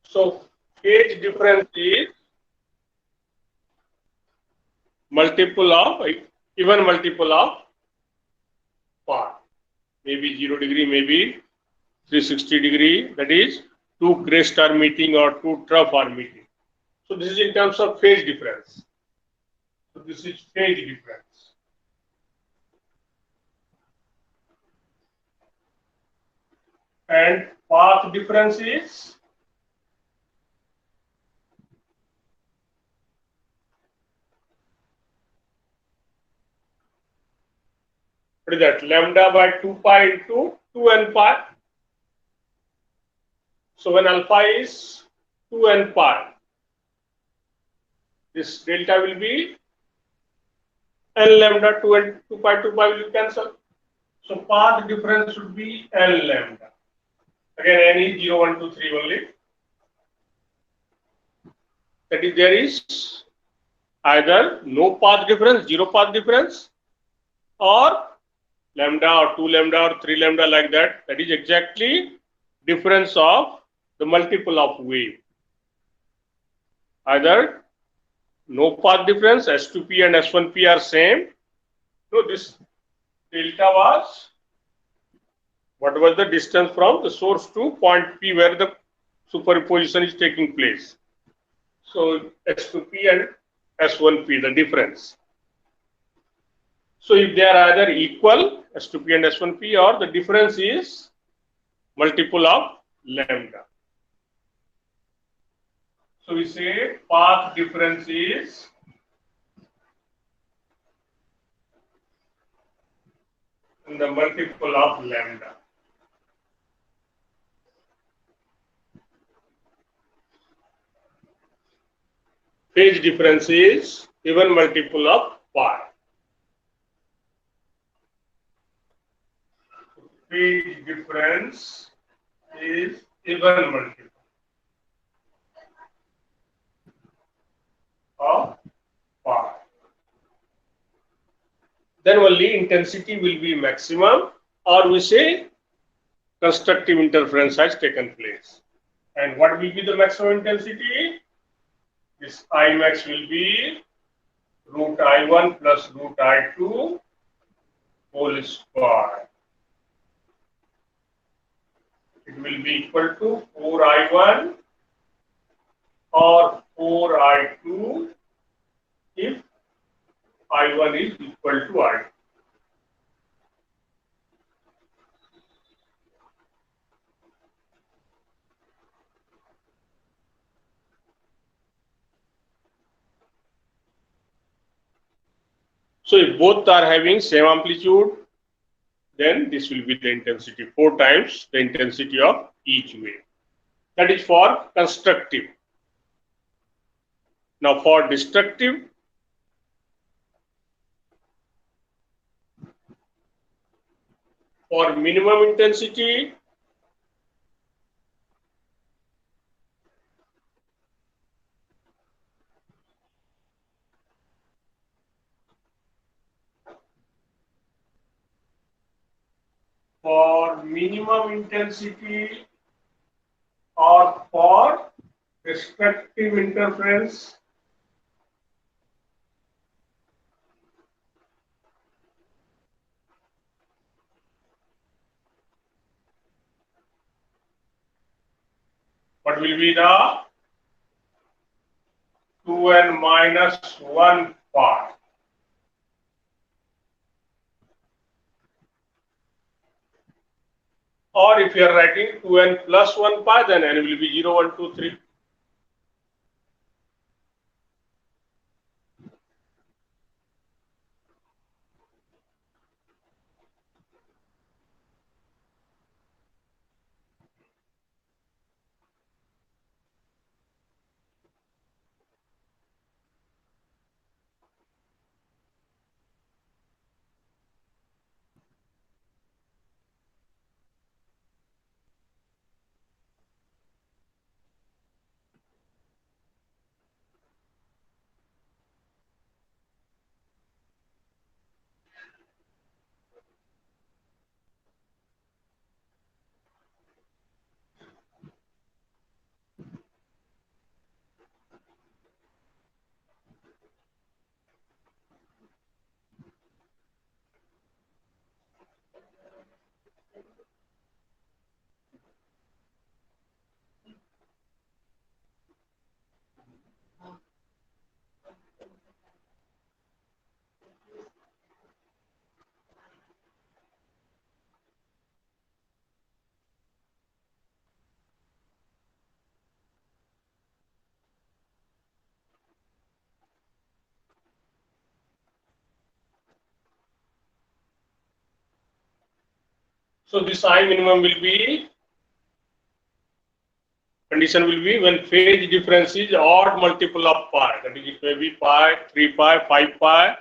So phase difference is multiple of even multiple of path. Maybe 0 degree, maybe 360 degree. That is two crest are meeting or two trough are meeting. So this is in terms of phase difference. So this is phase difference. And path difference is what is that? Lambda by 2 pi into 2n pi. So when alpha is 2n pi, this delta will be n lambda. 2 and 2 pi will cancel. So path difference should be n lambda. Again, n is 0, 1, 2, 3 only. That is, there is either no path difference, zero path difference, or lambda or 2 lambda or 3 lambda like that. That is exactly difference of the multiple of wave. Either no path difference, S2P and S1P are same. So this delta was, what was the distance from the source to point P where the superposition is taking place. So S2P and S1P, the difference. So if they are either equal, S2P and S1P, or the difference is multiple of lambda. So we say path difference is in the multiple of lambda. Phase difference is even multiple of pi. Phase difference is even multiple of pi. Then only intensity will be maximum, or we say constructive interference has taken place. And what will be the maximum intensity? This I max will be root I1 plus root I2 whole square. It will be equal to 4I1 or 4I2 if I1 is equal to I2. So if both are having same amplitude, then this will be the intensity, 4 times the intensity of each wave. That is for constructive. Now for destructive, for minimum intensity, or for destructive interference, what will be the 2n minus 1 pi. Or if you are writing 2n plus 1 pi, then n will be 0, 1, 2, 3. So this I minimum will be, condition will be when phase difference is odd multiple of pi. That is, it may be pi, 3 pi, 5 pi,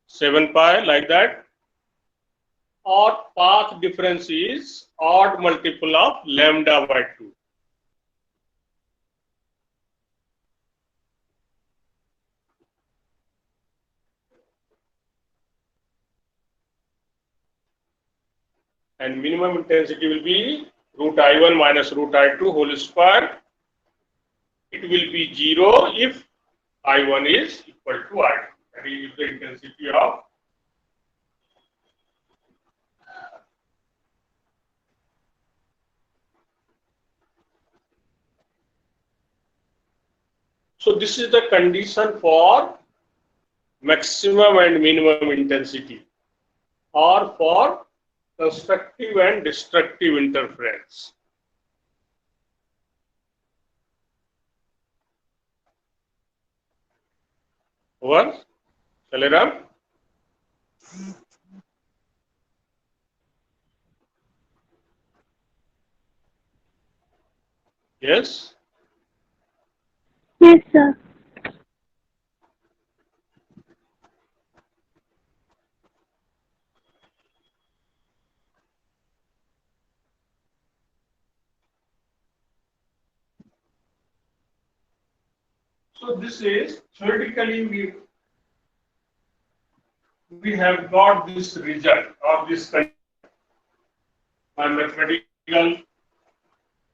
7 pi, like that. Or path difference is odd multiple of lambda by 2. And minimum intensity will be root I1 minus root I2 whole square. It will be 0 if I1 is equal to I2. That is the intensity of. So this is the condition for maximum and minimum intensity, or for constructive and destructive interference. Over, Shaliram? Yes? Yes, sir. So this is theoretically we have got this result or this by mathematical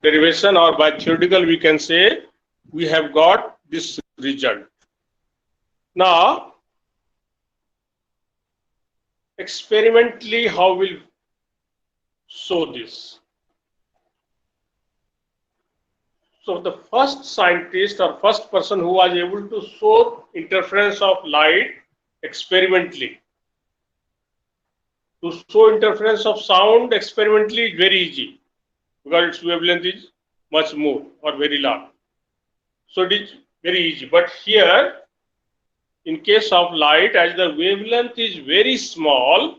derivation or by theoretical we can say we have got this result. Now experimentally how will show this? So the first scientist or first person who was able to show interference of light experimentally. To show interference of sound experimentally is very easy because its wavelength is much more or very large. So it is very easy. But here, in case of light, as the wavelength is very small,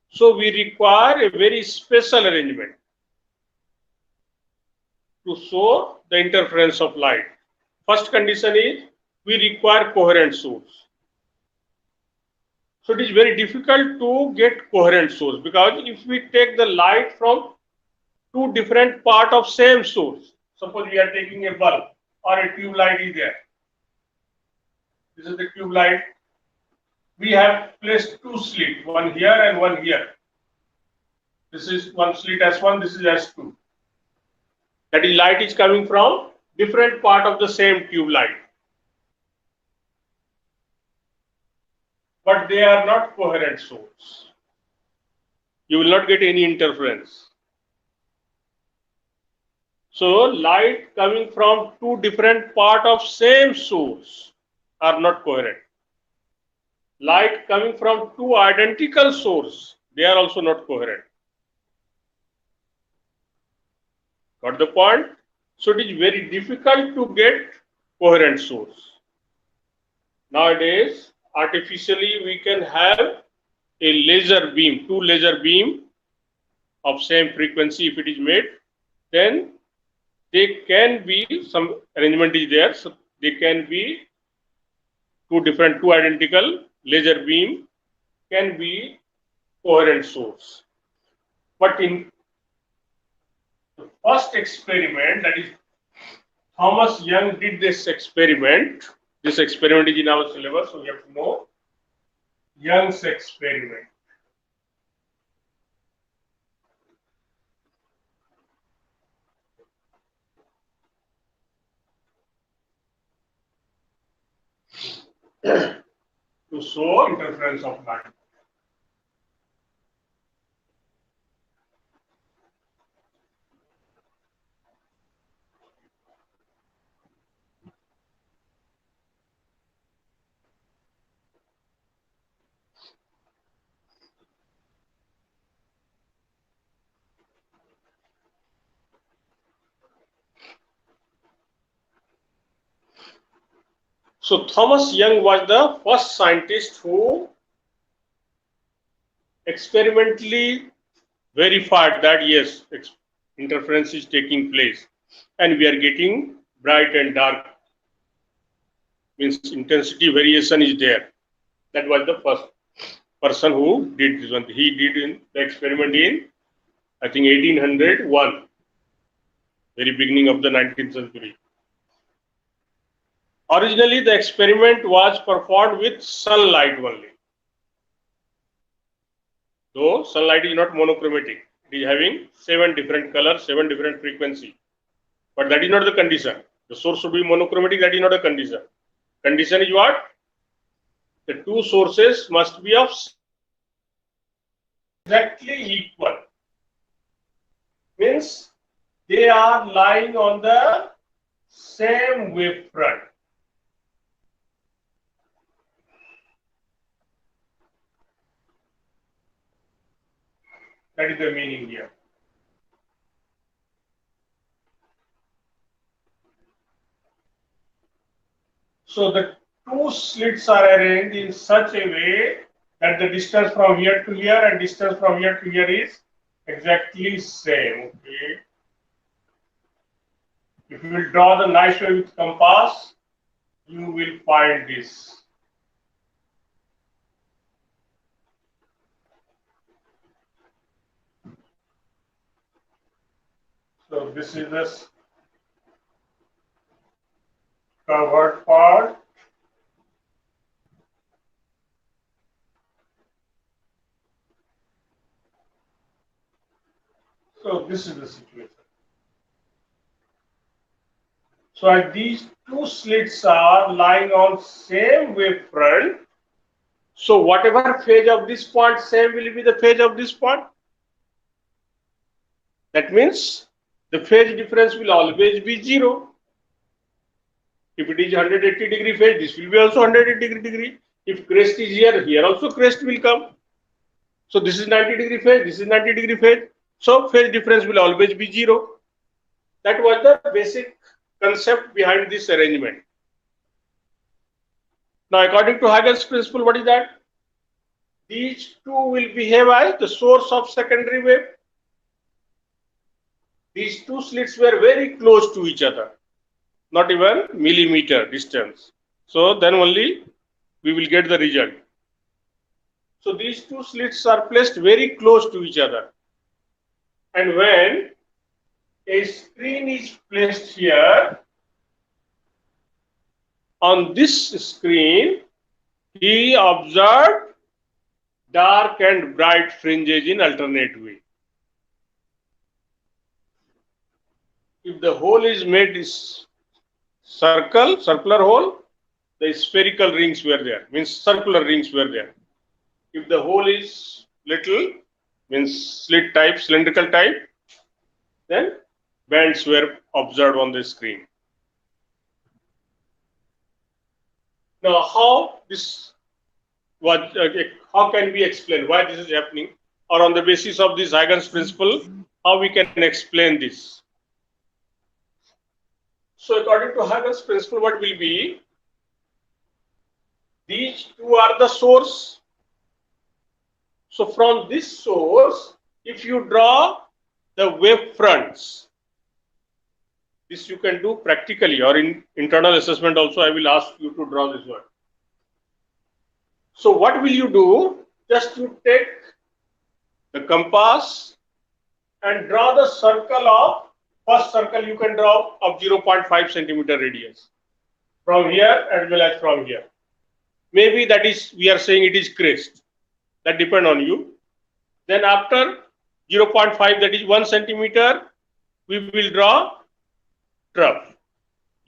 so we require a very special arrangement to show the interference of light. First condition is we require coherent source. So it is very difficult to get coherent source because if we take the light from two different part of same source, suppose we are taking a bulb or a tube light is there. This is the tube light. We have placed two slits, one here and one here. This is one slit S1, this is S2. That is, light is coming from different part of the same tube light. But they are not coherent source. You will not get any interference. So light coming from two different part of same source are not coherent. Light coming from two identical source, they are also not coherent. Got the point? So it is very difficult to get coherent source. Nowadays, artificially we can have a laser beam, two laser beam of same frequency if it is made, then they can be, some arrangement is there, so they can be two identical laser beam can be coherent source. But in the first experiment, that is Thomas Young did this experiment. This experiment is in our syllabus, so we have to know Young's experiment. To show interference of light. So Thomas Young was the first scientist who experimentally verified that yes, interference is taking place and we are getting bright and dark, means intensity variation is there. That was the first person who did this one. He did the experiment in, I think, 1801, very beginning of the 19th century. Originally, the experiment was performed with sunlight only. Though sunlight is not monochromatic, it is having 7 different colors, 7 different frequency. But that is not the condition. The source should be monochromatic, that is not a condition. Condition is what? The two sources must be of exactly equal. Means they are lying on the same wavefront. That is the meaning here. So the two slits are arranged in such a way that the distance from here to here and distance from here to here is exactly same. Okay. If you will draw the nice way with compass, you will find this. So this is the covered part. So this is the situation. So as these two slits are lying on same wavefront, so whatever phase of this point, same will be the phase of this point. That means the phase difference will always be 0. If it is 180 degree phase, this will be also 180 degree. If crest is here, here also crest will come. So this is 90 degree phase, this is 90 degree phase. So phase difference will always be 0. That was the basic concept behind this arrangement. Now, according to Huygens principle, what is that? These two will behave as the source of secondary wave. These two slits were very close to each other, not even millimeter distance. So then only we will get the result. So these two slits are placed very close to each other. And when a screen is placed here, on this screen, he observed dark and bright fringes in alternate way. If the hole is made is circular hole, the spherical rings were there, means circular rings were there. If the hole is little, means slit type, cylindrical type, then bands were observed on the screen. Now, how this was, how can we explain why this is happening, or on the basis of this Huygens principle, how we can explain this? So, according to Huygens principle, what will be? These two are the source. So, from this source, if you draw the wave fronts, this you can do practically, or in internal assessment also I will ask you to draw this one. So what will you do? Just you take the compass and draw the circle of, first circle you can draw of 0.5 centimeter radius from here as well as from here. Maybe that is, we are saying it is crest, that depend on you. Then after 0.5, that is 1 centimeter, we will draw trough.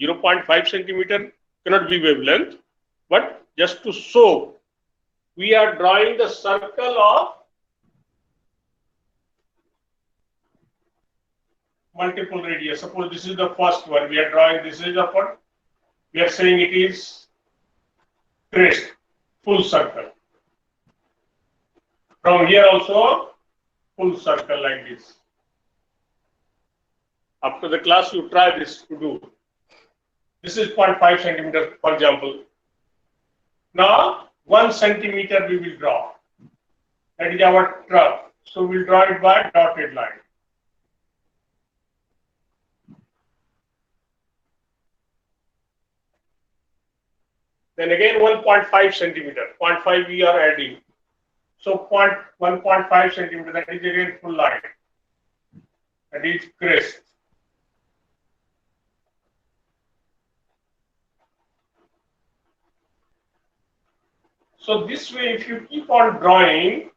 0.5 centimeter cannot be wavelength, but just to show, we are drawing the circle of multiple radius. Suppose this is the first one, we are drawing, this is the one, we are saying it is crest, full circle. From here also, full circle like this. After the class, you try this to do. This is 0.5 centimeter, for example. Now, 1 centimeter we will draw. That is our trough. So we'll draw it by dotted line. Then again 1.5 centimeter, 0.5 we are adding. So 1.5 centimeter, that is again full line. That is crest. So this way, if you keep on drawing,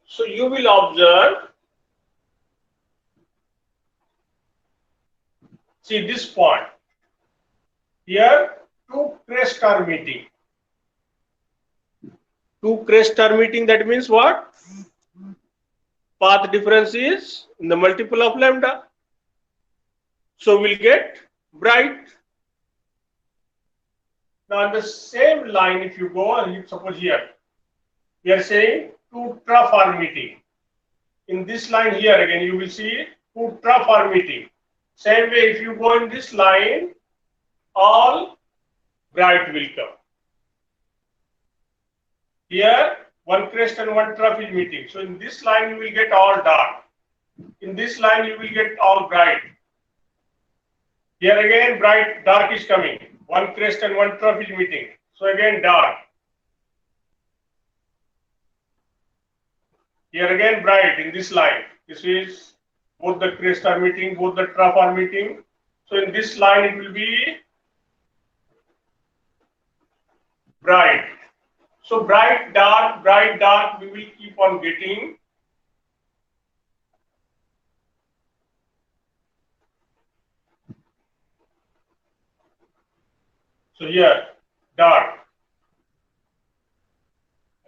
so you will observe, see this point. Here, two crests are meeting. Two crests are meeting, that means what? Path difference is in the multiple of lambda. So we'll get bright. Now on the same line, if you go, and suppose here, we are saying two trough are meeting. In this line here again, you will see two trough are meeting. Same way, if you go in this line, all bright will come. Here, one crest and one trough is meeting. So in this line, you will get all dark. In this line, you will get all bright. Here again, bright, dark is coming. One crest and one trough is meeting. So again, dark. Here again, bright in this line. This is both the crest are meeting, both the trough are meeting. So in this line, it will be bright. So bright, dark, we will keep on getting. So here, dark.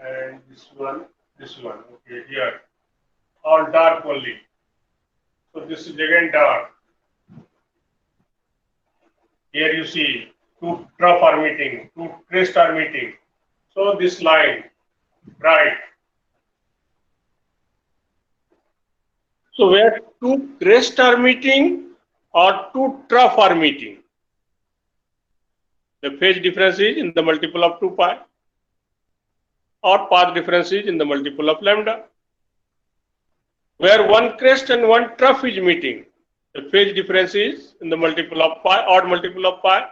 And this one. Okay, here. All dark only. So this is again dark. Here you see two trough are meeting, two crests are meeting. So this line, bright. So where two crests are meeting or two trough are meeting, the phase difference is in the multiple of 2 pi, or path difference is in the multiple of lambda. Where one crest and one trough is meeting, the phase difference is in the multiple of pi, odd multiple of pi,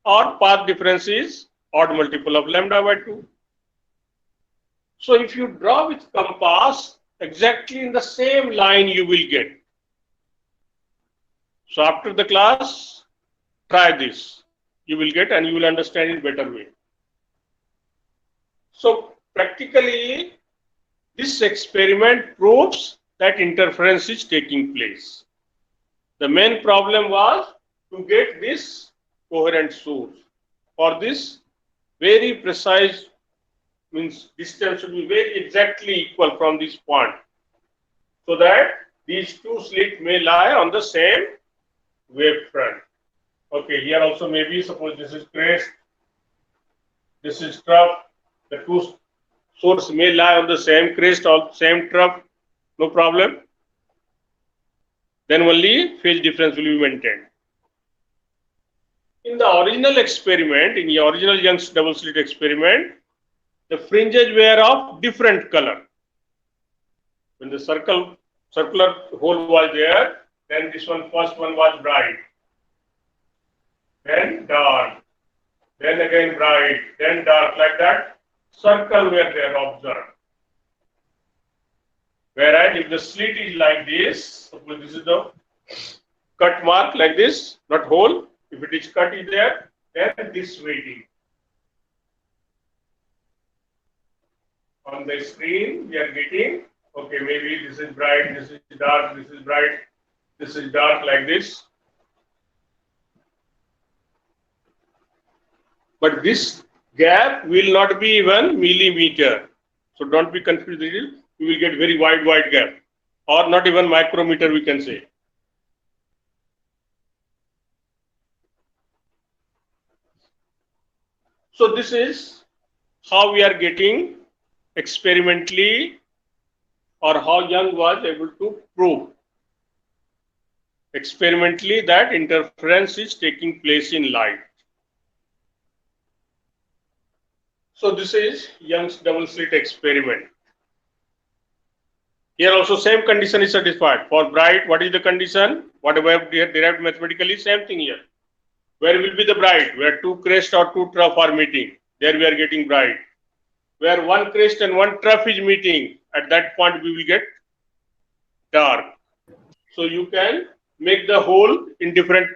or path difference is odd multiple of lambda by 2. So if you draw with compass, exactly in the same line you will get. So after the class, try this. You will get and you will understand it better way. So practically, this experiment proves that interference is taking place. The main problem was to get this coherent source. For this, very precise, means distance should be very exactly equal from this point, so that these two slits may lie on the same wave front. Okay, here also maybe suppose this is crest, this is trough. The two source may lie on the same crest or same trough, no problem. Then only phase difference will be maintained. In the original experiment, in the original Young's double slit experiment, the fringes were of different color. When the circular hole was there, then this one, first one was bright, then dark, then again bright, then dark, like that. Circle were there observed. Whereas if the slit is like this, suppose this is the cut mark like this, not hole. If it is cut is there, then this weighting. On the screen, we are getting, okay, maybe this is bright, this is dark, this is bright, this is dark, like this. But this gap will not be even millimeter. So don't be confused. You will get very wide gap, or not even micrometer, we can say. So this is how we are getting experimentally, or how Young was able to prove experimentally that interference is taking place in light. So this is Young's double slit experiment. Here also same condition is satisfied. For bright, what is the condition? Whatever we have derived mathematically, same thing here. Where will be the bright? Where two crest or two trough are meeting, there we are getting bright. Where one crest and one trough is meeting, at that point we will get dark. So you can make the hole in different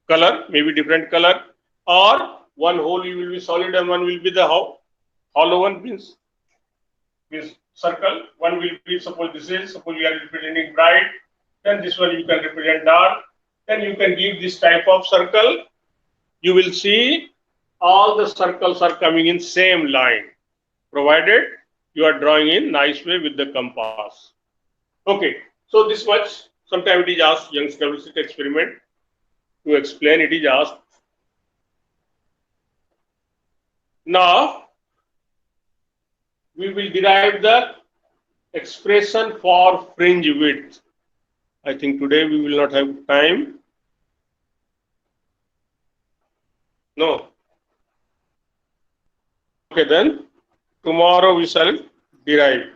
color, maybe different color, or one hole will be solid and one will be the hollow one, means circle. One will be, suppose this is, suppose you are representing bright, then this one you can represent dark. Then you can give this type of circle. You will see all the circles are coming in same line, provided you are drawing in nice way with the compass. Okay, so this much. Sometimes it is asked, Young's double slit experiment. To explain, it is asked. Now, we will derive the expression for fringe width. I think today we will not have time. No. Okay, then tomorrow we shall derive.